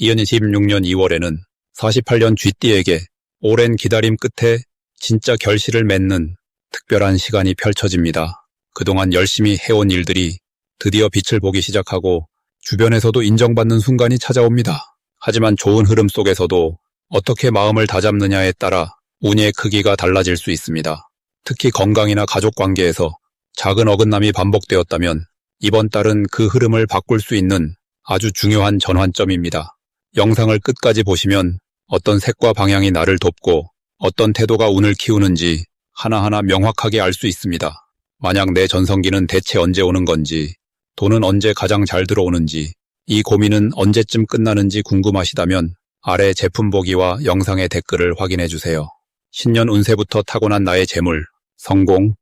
2026년 2월에는 48년 쥐띠에게 오랜 기다림 끝에 진짜 결실을 맺는 특별한 시간이 펼쳐집니다. 그동안 열심히 해온 일들이 드디어 빛을 보기 시작하고 주변에서도 인정받는 순간이 찾아옵니다. 하지만 좋은 흐름 속에서도 어떻게 마음을 다잡느냐에 따라 운의 크기가 달라질 수 있습니다. 특히 건강이나 가족 관계에서 작은 어긋남이 반복되었다면 이번 달은 그 흐름을 바꿀 수 있는 아주 중요한 전환점입니다. 영상을 끝까지 보시면 어떤 색과 방향이 나를 돕고 어떤 태도가 운을 키우는지 하나하나 명확하게 알 수 있습니다. 만약 내 전성기는 대체 언제 오는 건지, 돈은 언제 가장 잘 들어오는지, 이 고민은 언제쯤 끝나는지 궁금하시다면 아래 제품 보기와 영상의 댓글을 확인해 주세요. 신년 운세부터 타고난 나의 재물, 성공,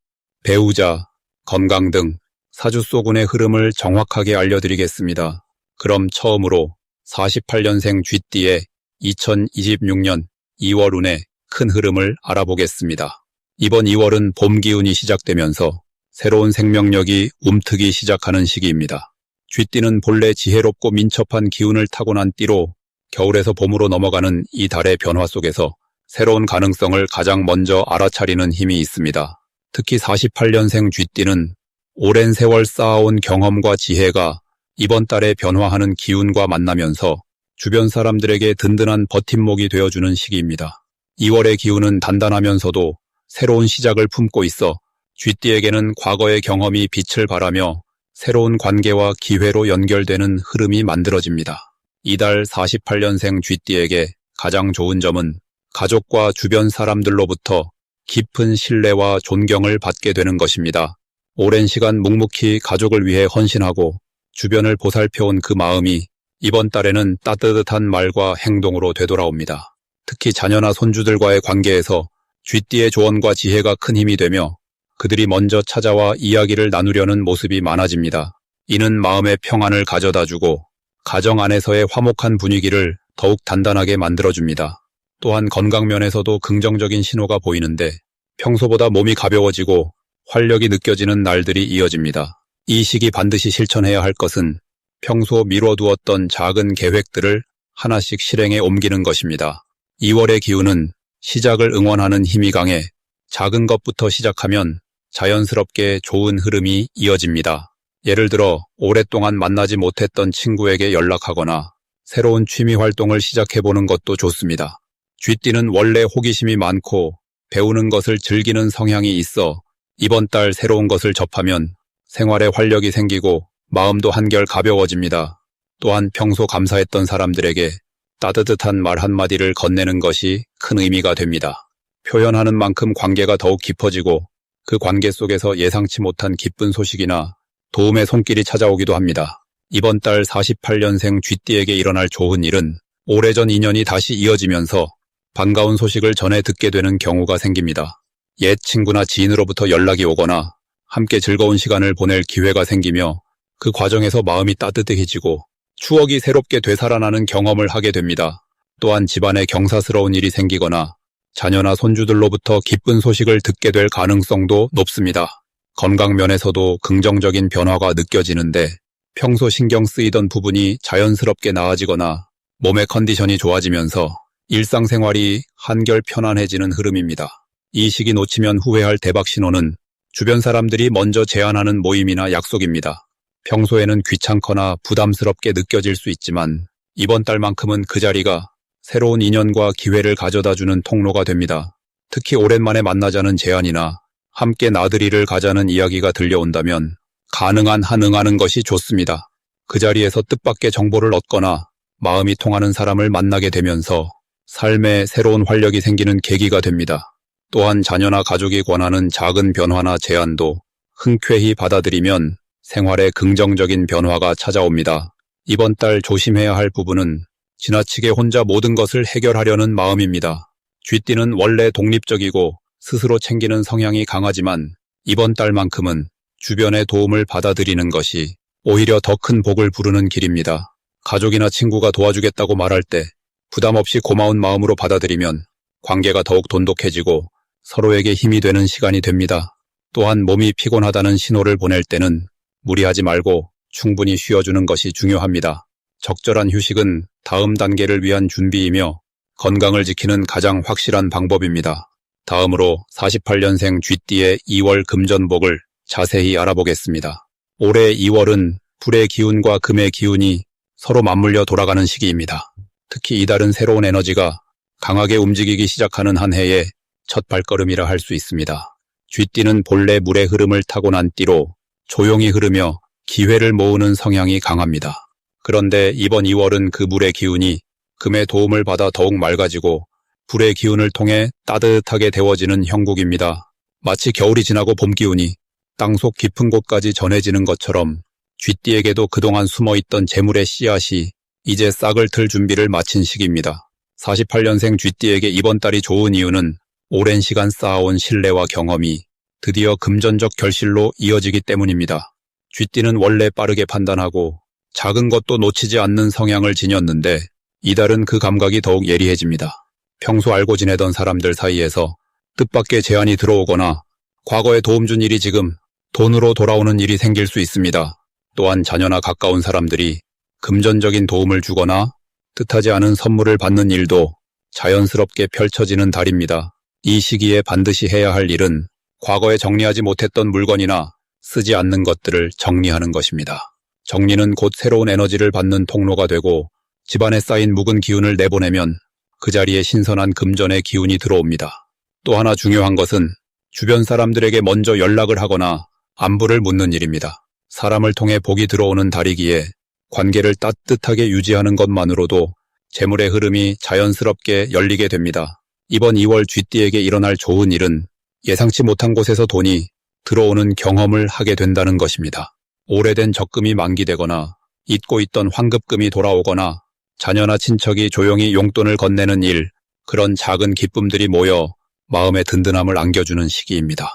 배우자, 건강 등 사주소군의 흐름을 정확하게 알려드리겠습니다. 그럼 처음으로 48년생 쥐띠의 2026년 2월 운의 큰 흐름을 알아보겠습니다. 이번 2월은 봄 기운이 시작되면서 새로운 생명력이 움트기 시작하는 시기입니다. 쥐띠는 본래 지혜롭고 민첩한 기운을 타고난 띠로 겨울에서 봄으로 넘어가는 이 달의 변화 속에서 새로운 가능성을 가장 먼저 알아차리는 힘이 있습니다. 특히 48년생 쥐띠는 오랜 세월 쌓아온 경험과 지혜가 이번 달에 변화하는 기운과 만나면서 주변 사람들에게 든든한 버팀목이 되어주는 시기입니다. 2월의 기운은 단단하면서도 새로운 시작을 품고 있어 쥐띠에게는 과거의 경험이 빛을 발하며 새로운 관계와 기회로 연결되는 흐름이 만들어집니다. 이달 48년생 쥐띠에게 가장 좋은 점은 가족과 주변 사람들로부터 깊은 신뢰와 존경을 받게 되는 것입니다. 오랜 시간 묵묵히 가족을 위해 헌신하고 주변을 보살펴온 그 마음이 이번 달에는 따뜻한 말과 행동으로 되돌아옵니다. 특히 자녀나 손주들과의 관계에서 쥐띠의 조언과 지혜가 큰 힘이 되며 그들이 먼저 찾아와 이야기를 나누려는 모습이 많아집니다. 이는 마음의 평안을 가져다주고 가정 안에서의 화목한 분위기를 더욱 단단하게 만들어줍니다. 또한 건강면에서도 긍정적인 신호가 보이는데 평소보다 몸이 가벼워지고 활력이 느껴지는 날들이 이어집니다. 이 시기 반드시 실천해야 할 것은 평소 미뤄두었던 작은 계획들을 하나씩 실행에 옮기는 것입니다. 2월의 기운은 시작을 응원하는 힘이 강해 작은 것부터 시작하면 자연스럽게 좋은 흐름이 이어집니다. 예를 들어 오랫동안 만나지 못했던 친구에게 연락하거나 새로운 취미 활동을 시작해보는 것도 좋습니다. 쥐띠는 원래 호기심이 많고 배우는 것을 즐기는 성향이 있어 이번 달 새로운 것을 접하면 생활에 활력이 생기고 마음도 한결 가벼워집니다. 또한 평소 감사했던 사람들에게 따뜻한 말 한마디를 건네는 것이 큰 의미가 됩니다. 표현하는 만큼 관계가 더욱 깊어지고 그 관계 속에서 예상치 못한 기쁜 소식이나 도움의 손길이 찾아오기도 합니다. 이번 달 48년생 쥐띠에게 일어날 좋은 일은 오래전 인연이 다시 이어지면서 반가운 소식을 전해 듣게 되는 경우가 생깁니다. 옛 친구나 지인으로부터 연락이 오거나 함께 즐거운 시간을 보낼 기회가 생기며 그 과정에서 마음이 따뜻해지고 추억이 새롭게 되살아나는 경험을 하게 됩니다. 또한 집안에 경사스러운 일이 생기거나 자녀나 손주들로부터 기쁜 소식을 듣게 될 가능성도 높습니다. 건강면에서도 긍정적인 변화가 느껴지는데 평소 신경 쓰이던 부분이 자연스럽게 나아지거나 몸의 컨디션이 좋아지면서 일상생활이 한결 편안해지는 흐름입니다. 이 시기 놓치면 후회할 대박 신호는 주변 사람들이 먼저 제안하는 모임이나 약속입니다. 평소에는 귀찮거나 부담스럽게 느껴질 수 있지만 이번 달만큼은 그 자리가 새로운 인연과 기회를 가져다주는 통로가 됩니다. 특히 오랜만에 만나자는 제안이나 함께 나들이를 가자는 이야기가 들려온다면 가능한 한 응하는 것이 좋습니다. 그 자리에서 뜻밖의 정보를 얻거나 마음이 통하는 사람을 만나게 되면서 삶에 새로운 활력이 생기는 계기가 됩니다. 또한 자녀나 가족이 권하는 작은 변화나 제안도 흔쾌히 받아들이면 생활에 긍정적인 변화가 찾아옵니다. 이번 달 조심해야 할 부분은 지나치게 혼자 모든 것을 해결하려는 마음입니다. 쥐띠는 원래 독립적이고 스스로 챙기는 성향이 강하지만 이번 달만큼은 주변의 도움을 받아들이는 것이 오히려 더 큰 복을 부르는 길입니다. 가족이나 친구가 도와주겠다고 말할 때 부담 없이 고마운 마음으로 받아들이면 관계가 더욱 돈독해지고 서로에게 힘이 되는 시간이 됩니다. 또한 몸이 피곤하다는 신호를 보낼 때는 무리하지 말고 충분히 쉬어주는 것이 중요합니다. 적절한 휴식은 다음 단계를 위한 준비이며 건강을 지키는 가장 확실한 방법입니다. 다음으로 48년생 쥐띠의 2월 금전복을 자세히 알아보겠습니다. 올해 2월은 불의 기운과 금의 기운이 서로 맞물려 돌아가는 시기입니다. 특히 이달은 새로운 에너지가 강하게 움직이기 시작하는 한 해의 첫 발걸음이라 할 수 있습니다. 쥐띠는 본래 물의 흐름을 타고난 띠로 조용히 흐르며 기회를 모으는 성향이 강합니다. 그런데 이번 2월은 그 물의 기운이 금의 도움을 받아 더욱 맑아지고 불의 기운을 통해 따뜻하게 데워지는 형국입니다. 마치 겨울이 지나고 봄 기운이 땅속 깊은 곳까지 전해지는 것처럼 쥐띠에게도 그동안 숨어있던 재물의 씨앗이 이제 싹을 틀 준비를 마친 시기입니다. 48년생 쥐띠에게 이번 달이 좋은 이유는 오랜 시간 쌓아온 신뢰와 경험이 드디어 금전적 결실로 이어지기 때문입니다. 쥐띠는 원래 빠르게 판단하고 작은 것도 놓치지 않는 성향을 지녔는데 이달은 그 감각이 더욱 예리해집니다. 평소 알고 지내던 사람들 사이에서 뜻밖의 제안이 들어오거나 과거에 도움 준 일이 지금 돈으로 돌아오는 일이 생길 수 있습니다. 또한 자녀나 가까운 사람들이 금전적인 도움을 주거나 뜻하지 않은 선물을 받는 일도 자연스럽게 펼쳐지는 달입니다. 이 시기에 반드시 해야 할 일은 과거에 정리하지 못했던 물건이나 쓰지 않는 것들을 정리하는 것입니다. 정리는 곧 새로운 에너지를 받는 통로가 되고 집안에 쌓인 묵은 기운을 내보내면 그 자리에 신선한 금전의 기운이 들어옵니다. 또 하나 중요한 것은 주변 사람들에게 먼저 연락을 하거나 안부를 묻는 일입니다. 사람을 통해 복이 들어오는 달이기에 관계를 따뜻하게 유지하는 것만으로도 재물의 흐름이 자연스럽게 열리게 됩니다. 이번 2월 쥐띠에게 일어날 좋은 일은 예상치 못한 곳에서 돈이 들어오는 경험을 하게 된다는 것입니다. 오래된 적금이 만기되거나 잊고 있던 환급금이 돌아오거나 자녀나 친척이 조용히 용돈을 건네는 일, 그런 작은 기쁨들이 모여 마음의 든든함을 안겨주는 시기입니다.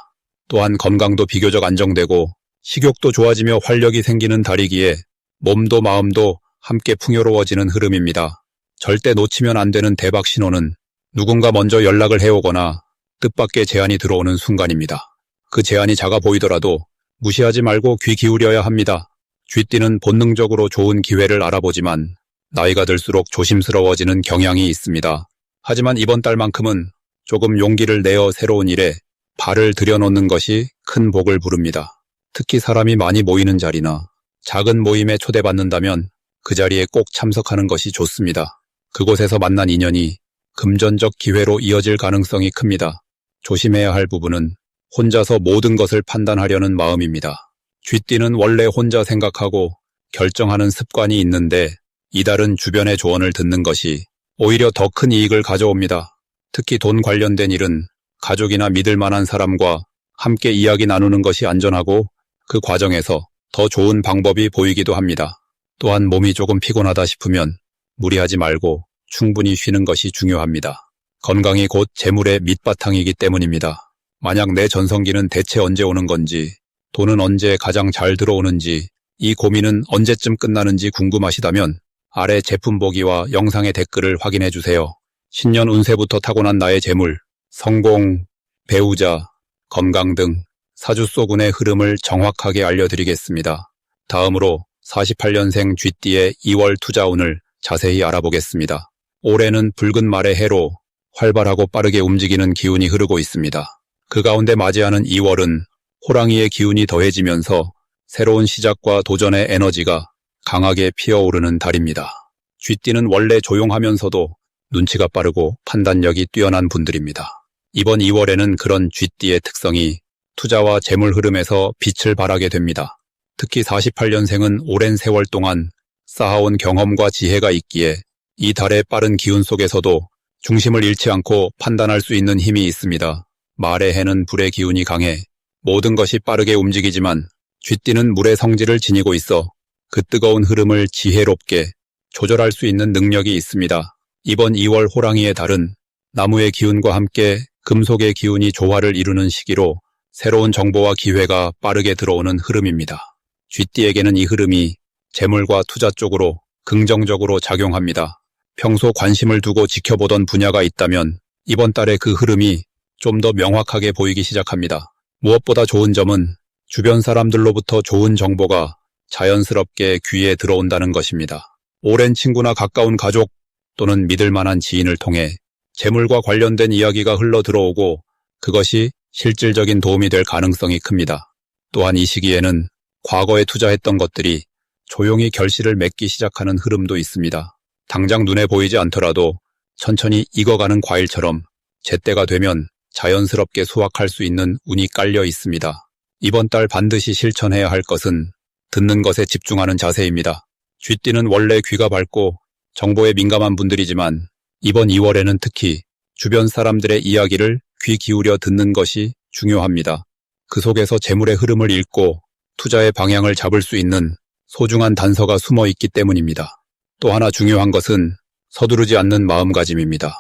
또한 건강도 비교적 안정되고 식욕도 좋아지며 활력이 생기는 달이기에 몸도 마음도 함께 풍요로워지는 흐름입니다. 절대 놓치면 안 되는 대박 신호는 누군가 먼저 연락을 해오거나 뜻밖의 제안이 들어오는 순간입니다. 그 제안이 작아 보이더라도 무시하지 말고 귀 기울여야 합니다. 쥐띠는 본능적으로 좋은 기회를 알아보지만 나이가 들수록 조심스러워지는 경향이 있습니다. 하지만 이번 달만큼은 조금 용기를 내어 새로운 일에 발을 들여놓는 것이 큰 복을 부릅니다. 특히 사람이 많이 모이는 자리나 작은 모임에 초대받는다면 그 자리에 꼭 참석하는 것이 좋습니다. 그곳에서 만난 인연이 금전적 기회로 이어질 가능성이 큽니다. 조심해야 할 부분은 혼자서 모든 것을 판단하려는 마음입니다. 쥐띠는 원래 혼자 생각하고 결정하는 습관이 있는데 이달은 주변의 조언을 듣는 것이 오히려 더 큰 이익을 가져옵니다. 특히 돈 관련된 일은 가족이나 믿을 만한 사람과 함께 이야기 나누는 것이 안전하고 그 과정에서 더 좋은 방법이 보이기도 합니다. 또한 몸이 조금 피곤하다 싶으면 무리하지 말고 충분히 쉬는 것이 중요합니다. 건강이 곧 재물의 밑바탕이기 때문입니다. 만약 내 전성기는 대체 언제 오는 건지, 돈은 언제 가장 잘 들어오는지, 이 고민은 언제쯤 끝나는지 궁금하시다면 아래 제품 보기와 영상의 댓글을 확인해 주세요. 신년 운세부터 타고난 나의 재물, 성공, 배우자, 건강 등 사주소군의 흐름을 정확하게 알려드리겠습니다. 다음으로 48년생 쥐띠의 2월 투자운을 자세히 알아보겠습니다. 올해는 붉은 말의 해로 활발하고 빠르게 움직이는 기운이 흐르고 있습니다. 그 가운데 맞이하는 2월은 호랑이의 기운이 더해지면서 새로운 시작과 도전의 에너지가 강하게 피어오르는 달입니다. 쥐띠는 원래 조용하면서도 눈치가 빠르고 판단력이 뛰어난 분들입니다. 이번 2월에는 그런 쥐띠의 특성이 투자와 재물 흐름에서 빛을 발하게 됩니다. 특히 48년생은 오랜 세월 동안 쌓아온 경험과 지혜가 있기에 이 달의 빠른 기운 속에서도 중심을 잃지 않고 판단할 수 있는 힘이 있습니다. 말의 해는 불의 기운이 강해 모든 것이 빠르게 움직이지만 쥐띠는 물의 성질을 지니고 있어 그 뜨거운 흐름을 지혜롭게 조절할 수 있는 능력이 있습니다. 이번 2월 호랑이의 달은 나무의 기운과 함께 금속의 기운이 조화를 이루는 시기로 새로운 정보와 기회가 빠르게 들어오는 흐름입니다. 쥐띠에게는 이 흐름이 재물과 투자 쪽으로 긍정적으로 작용합니다. 평소 관심을 두고 지켜보던 분야가 있다면 이번 달에 그 흐름이 좀 더 명확하게 보이기 시작합니다. 무엇보다 좋은 점은 주변 사람들로부터 좋은 정보가 자연스럽게 귀에 들어온다는 것입니다. 오랜 친구나 가까운 가족 또는 믿을 만한 지인을 통해 재물과 관련된 이야기가 흘러 들어오고 그것이 실질적인 도움이 될 가능성이 큽니다. 또한 이 시기에는 과거에 투자했던 것들이 조용히 결실을 맺기 시작하는 흐름도 있습니다. 당장 눈에 보이지 않더라도 천천히 익어가는 과일처럼 제때가 되면 자연스럽게 수확할 수 있는 운이 깔려 있습니다. 이번 달 반드시 실천해야 할 것은 듣는 것에 집중하는 자세입니다. 쥐띠는 원래 귀가 밝고 정보에 민감한 분들이지만 이번 2월에는 특히 주변 사람들의 이야기를 귀 기울여 듣는 것이 중요합니다. 그 속에서 재물의 흐름을 읽고 투자의 방향을 잡을 수 있는 소중한 단서가 숨어 있기 때문입니다. 또 하나 중요한 것은 서두르지 않는 마음가짐입니다.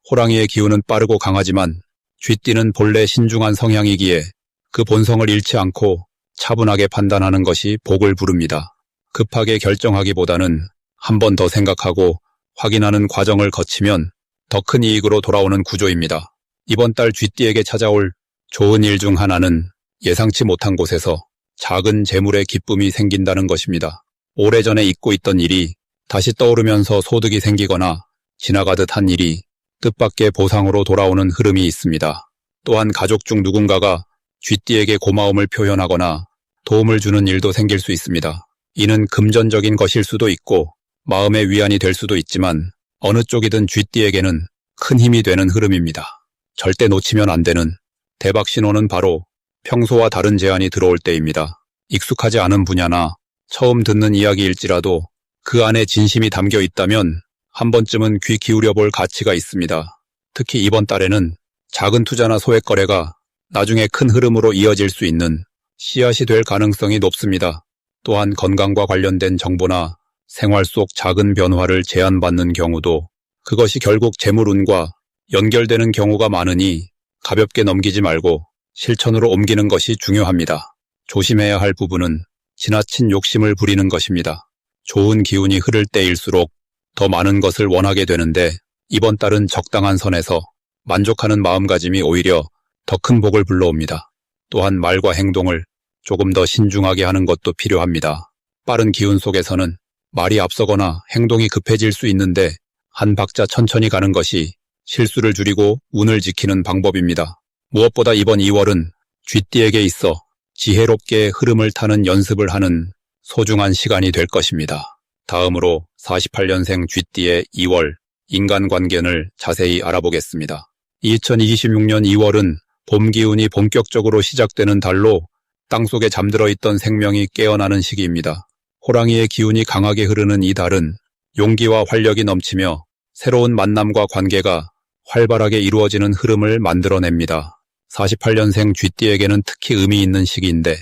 호랑이의 기운은 빠르고 강하지만 쥐띠는 본래 신중한 성향이기에 그 본성을 잃지 않고 차분하게 판단하는 것이 복을 부릅니다. 급하게 결정하기보다는 한 번 더 생각하고 확인하는 과정을 거치면 더 큰 이익으로 돌아오는 구조입니다. 이번 달 쥐띠에게 찾아올 좋은 일 중 하나는 예상치 못한 곳에서 작은 재물의 기쁨이 생긴다는 것입니다. 오래전에 잊고 있던 일이 다시 떠오르면서 소득이 생기거나 지나가듯 한 일이 뜻밖의 보상으로 돌아오는 흐름이 있습니다. 또한 가족 중 누군가가 쥐띠에게 고마움을 표현하거나 도움을 주는 일도 생길 수 있습니다. 이는 금전적인 것일 수도 있고 마음의 위안이 될 수도 있지만 어느 쪽이든 쥐띠에게는 큰 힘이 되는 흐름입니다. 절대 놓치면 안 되는 대박 신호는 바로 평소와 다른 제안이 들어올 때입니다. 익숙하지 않은 분야나 처음 듣는 이야기일지라도 그 안에 진심이 담겨 있다면 한 번쯤은 귀 기울여 볼 가치가 있습니다. 특히 이번 달에는 작은 투자나 소액 거래가 나중에 큰 흐름으로 이어질 수 있는 씨앗이 될 가능성이 높습니다. 또한 건강과 관련된 정보나 생활 속 작은 변화를 제안받는 경우도 그것이 결국 재물운과 연결되는 경우가 많으니 가볍게 넘기지 말고 실천으로 옮기는 것이 중요합니다. 조심해야 할 부분은 지나친 욕심을 부리는 것입니다. 좋은 기운이 흐를 때일수록 더 많은 것을 원하게 되는데 이번 달은 적당한 선에서 만족하는 마음가짐이 오히려 더 큰 복을 불러옵니다. 또한 말과 행동을 조금 더 신중하게 하는 것도 필요합니다. 빠른 기운 속에서는 말이 앞서거나 행동이 급해질 수 있는데 한 박자 천천히 가는 것이 실수를 줄이고 운을 지키는 방법입니다. 무엇보다 이번 2월은 쥐띠에게 있어 지혜롭게 흐름을 타는 연습을 하는 소중한 시간이 될 것입니다. 다음으로 48년생 쥐띠의 2월 인간관계를 자세히 알아보겠습니다. 2026년 2월은 봄 기운이 본격적으로 시작되는 달로 땅속에 잠들어 있던 생명이 깨어나는 시기입니다. 호랑이의 기운이 강하게 흐르는 이 달은 용기와 활력이 넘치며 새로운 만남과 관계가 활발하게 이루어지는 흐름을 만들어냅니다. 48년생 쥐띠에게는 특히 의미 있는 시기인데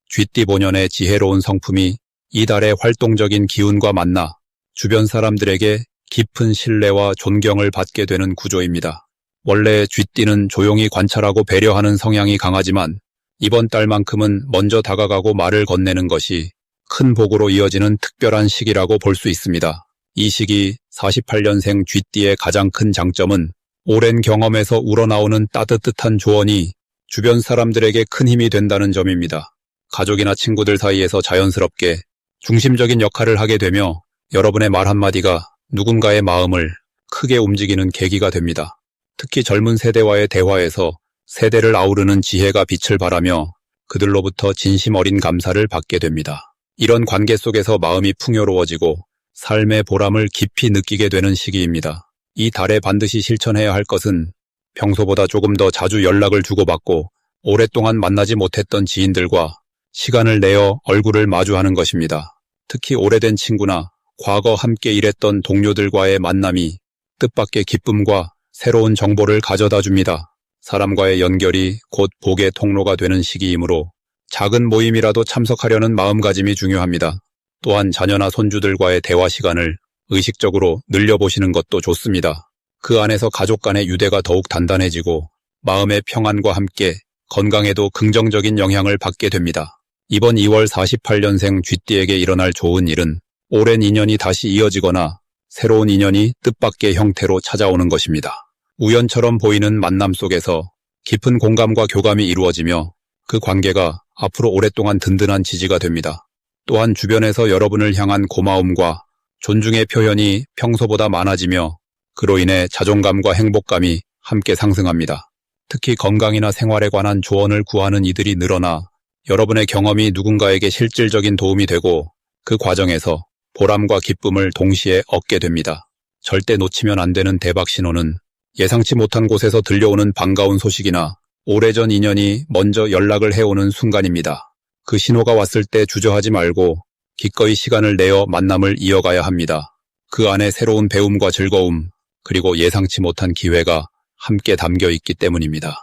쥐띠 본연의 지혜로운 성품이 이 달의 활동적인 기운과 만나 주변 사람들에게 깊은 신뢰와 존경을 받게 되는 구조입니다. 원래 쥐띠는 조용히 관찰하고 배려하는 성향이 강하지만 이번 달만큼은 먼저 다가가고 말을 건네는 것이 큰 복으로 이어지는 특별한 시기라고 볼 수 있습니다. 이 시기 48년생 쥐띠의 가장 큰 장점은 오랜 경험에서 우러나오는 따뜻한 조언이 주변 사람들에게 큰 힘이 된다는 점입니다. 가족이나 친구들 사이에서 자연스럽게 중심적인 역할을 하게 되며 여러분의 말 한마디가 누군가의 마음을 크게 움직이는 계기가 됩니다. 특히 젊은 세대와의 대화에서 세대를 아우르는 지혜가 빛을 발하며 그들로부터 진심 어린 감사를 받게 됩니다. 이런 관계 속에서 마음이 풍요로워지고 삶의 보람을 깊이 느끼게 되는 시기입니다. 이 달에 반드시 실천해야 할 것은 평소보다 조금 더 자주 연락을 주고받고 오랫동안 만나지 못했던 지인들과 시간을 내어 얼굴을 마주하는 것입니다. 특히 오래된 친구나 과거 함께 일했던 동료들과의 만남이 뜻밖의 기쁨과 새로운 정보를 가져다 줍니다. 사람과의 연결이 곧 복의 통로가 되는 시기이므로 작은 모임이라도 참석하려는 마음가짐이 중요합니다. 또한 자녀나 손주들과의 대화 시간을 의식적으로 늘려보시는 것도 좋습니다. 그 안에서 가족 간의 유대가 더욱 단단해지고 마음의 평안과 함께 건강에도 긍정적인 영향을 받게 됩니다. 이번 2월 48년생 쥐띠에게 일어날 좋은 일은 오랜 인연이 다시 이어지거나 새로운 인연이 뜻밖의 형태로 찾아오는 것입니다. 우연처럼 보이는 만남 속에서 깊은 공감과 교감이 이루어지며 그 관계가 앞으로 오랫동안 든든한 지지가 됩니다. 또한 주변에서 여러분을 향한 고마움과 존중의 표현이 평소보다 많아지며 그로 인해 자존감과 행복감이 함께 상승합니다. 특히 건강이나 생활에 관한 조언을 구하는 이들이 늘어나 여러분의 경험이 누군가에게 실질적인 도움이 되고 그 과정에서 보람과 기쁨을 동시에 얻게 됩니다. 절대 놓치면 안 되는 대박 신호는 예상치 못한 곳에서 들려오는 반가운 소식이나 오래전 인연이 먼저 연락을 해오는 순간입니다. 그 신호가 왔을 때 주저하지 말고 기꺼이 시간을 내어 만남을 이어가야 합니다. 그 안에 새로운 배움과 즐거움, 그리고 예상치 못한 기회가 함께 담겨 있기 때문입니다.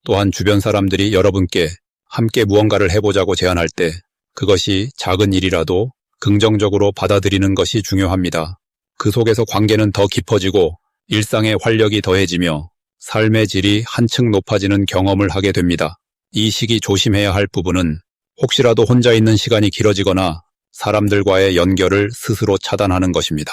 또한 주변 사람들이 여러분께 함께 무언가를 해보자고 제안할 때 그것이 작은 일이라도 긍정적으로 받아들이는 것이 중요합니다. 그 속에서 관계는 더 깊어지고 일상의 활력이 더해지며 삶의 질이 한층 높아지는 경험을 하게 됩니다. 이 시기 조심해야 할 부분은 혹시라도 혼자 있는 시간이 길어지거나 사람들과의 연결을 스스로 차단하는 것입니다.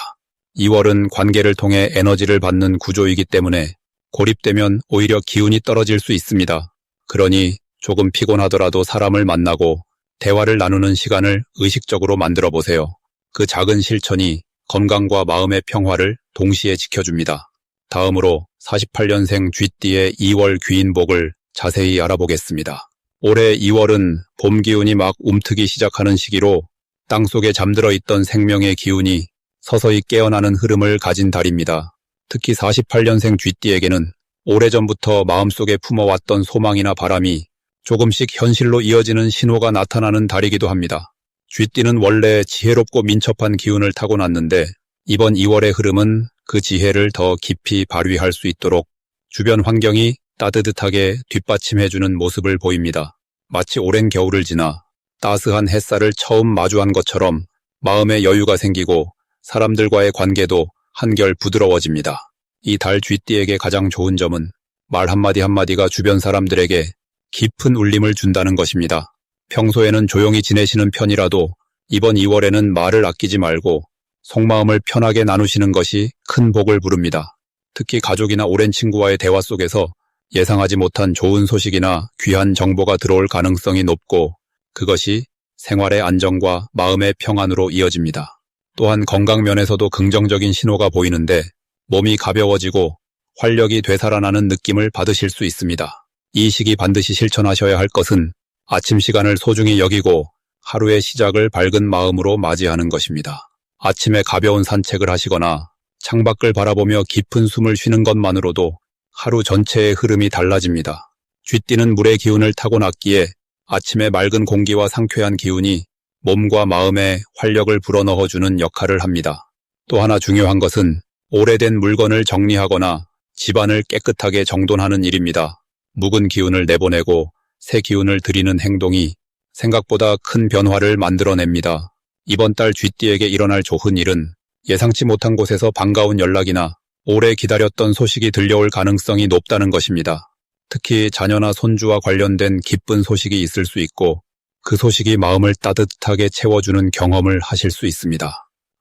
2월은 관계를 통해 에너지를 받는 구조이기 때문에 고립되면 오히려 기운이 떨어질 수 있습니다. 그러니 조금 피곤하더라도 사람을 만나고 대화를 나누는 시간을 의식적으로 만들어 보세요. 그 작은 실천이 건강과 마음의 평화를 동시에 지켜줍니다. 다음으로 48년생 쥐띠의 2월 귀인복을 자세히 알아보겠습니다. 올해 2월은 봄 기운이 막 움트기 시작하는 시기로 땅속에 잠들어 있던 생명의 기운이 서서히 깨어나는 흐름을 가진 달입니다. 특히 48년생 쥐띠에게는 오래전부터 마음속에 품어왔던 소망이나 바람이 조금씩 현실로 이어지는 신호가 나타나는 달이기도 합니다. 쥐띠는 원래 지혜롭고 민첩한 기운을 타고났는데 이번 2월의 흐름은 그 지혜를 더 깊이 발휘할 수 있도록 주변 환경이 따뜻하게 뒷받침해주는 모습을 보입니다. 마치 오랜 겨울을 지나 따스한 햇살을 처음 마주한 것처럼 마음에 여유가 생기고 사람들과의 관계도 한결 부드러워집니다. 이 달 쥐띠에게 가장 좋은 점은 말 한마디 한마디가 주변 사람들에게 깊은 울림을 준다는 것입니다. 평소에는 조용히 지내시는 편이라도 이번 2월에는 말을 아끼지 말고 속마음을 편하게 나누시는 것이 큰 복을 부릅니다. 특히 가족이나 오랜 친구와의 대화 속에서 예상하지 못한 좋은 소식이나 귀한 정보가 들어올 가능성이 높고 그것이 생활의 안정과 마음의 평안으로 이어집니다. 또한 건강 면에서도 긍정적인 신호가 보이는데 몸이 가벼워지고 활력이 되살아나는 느낌을 받으실 수 있습니다. 이 시기 반드시 실천하셔야 할 것은 아침 시간을 소중히 여기고 하루의 시작을 밝은 마음으로 맞이하는 것입니다. 아침에 가벼운 산책을 하시거나 창밖을 바라보며 깊은 숨을 쉬는 것만으로도 하루 전체의 흐름이 달라집니다. 쥐띠는 물의 기운을 타고났기에 아침의 맑은 공기와 상쾌한 기운이 몸과 마음에 활력을 불어넣어주는 역할을 합니다. 또 하나 중요한 것은 오래된 물건을 정리하거나 집안을 깨끗하게 정돈하는 일입니다. 묵은 기운을 내보내고 새 기운을 들이는 행동이 생각보다 큰 변화를 만들어냅니다. 이번 달 쥐띠에게 일어날 좋은 일은 예상치 못한 곳에서 반가운 연락이나 오래 기다렸던 소식이 들려올 가능성이 높다는 것입니다. 특히 자녀나 손주와 관련된 기쁜 소식이 있을 수 있고 그 소식이 마음을 따뜻하게 채워주는 경험을 하실 수 있습니다.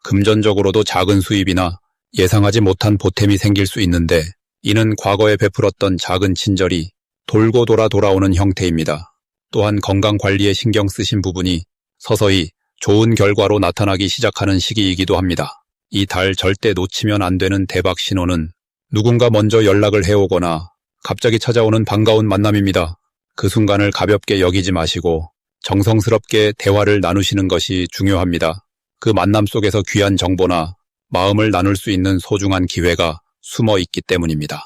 금전적으로도 작은 수입이나 예상하지 못한 보탬이 생길 수 있는데 이는 과거에 베풀었던 작은 친절이 돌고 돌아 돌아오는 형태입니다. 또한 건강관리에 신경 쓰신 부분이 서서히 좋은 결과로 나타나기 시작하는 시기이기도 합니다. 이 달 절대 놓치면 안 되는 대박 신호는 누군가 먼저 연락을 해오거나 갑자기 찾아오는 반가운 만남입니다. 그 순간을 가볍게 여기지 마시고 정성스럽게 대화를 나누시는 것이 중요합니다. 그 만남 속에서 귀한 정보나 마음을 나눌 수 있는 소중한 기회가 숨어 있기 때문입니다.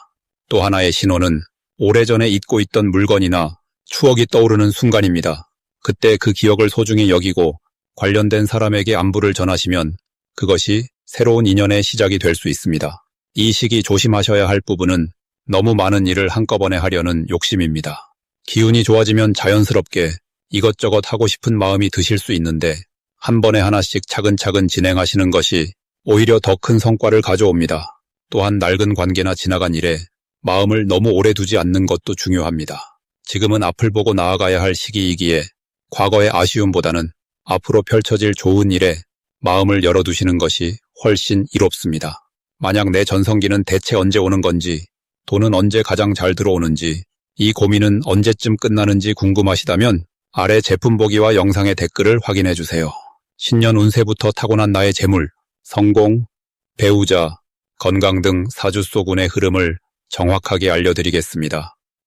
또 하나의 신호는 오래전에 잊고 있던 물건이나 추억이 떠오르는 순간입니다. 그때 그 기억을 소중히 여기고 관련된 사람에게 안부를 전하시면 그것이 새로운 인연의 시작이 될 수 있습니다. 이 시기 조심하셔야 할 부분은 너무 많은 일을 한꺼번에 하려는 욕심입니다. 기운이 좋아지면 자연스럽게 이것저것 하고 싶은 마음이 드실 수 있는데 한 번에 하나씩 차근차근 진행하시는 것이 오히려 더 큰 성과를 가져옵니다. 또한 낡은 관계나 지나간 일에 마음을 너무 오래 두지 않는 것도 중요합니다. 지금은 앞을 보고 나아가야 할 시기이기에 과거의 아쉬움보다는 앞으로 펼쳐질 좋은 일에 마음을 열어두시는 것이 훨씬 이롭습니다. 만약 내 전성기는 대체 언제 오는 건지, 돈은 언제 가장 잘 들어오는지, 이 고민은 언제쯤 끝나는지 궁금하시다면 아래 제품 보기와 영상의 댓글을 확인해 주세요. 신년 운세부터 타고난 나의 재물, 성공, 배우자, 건강 등 사주 속 운의 흐름을 정확하게 알려드리겠습니다.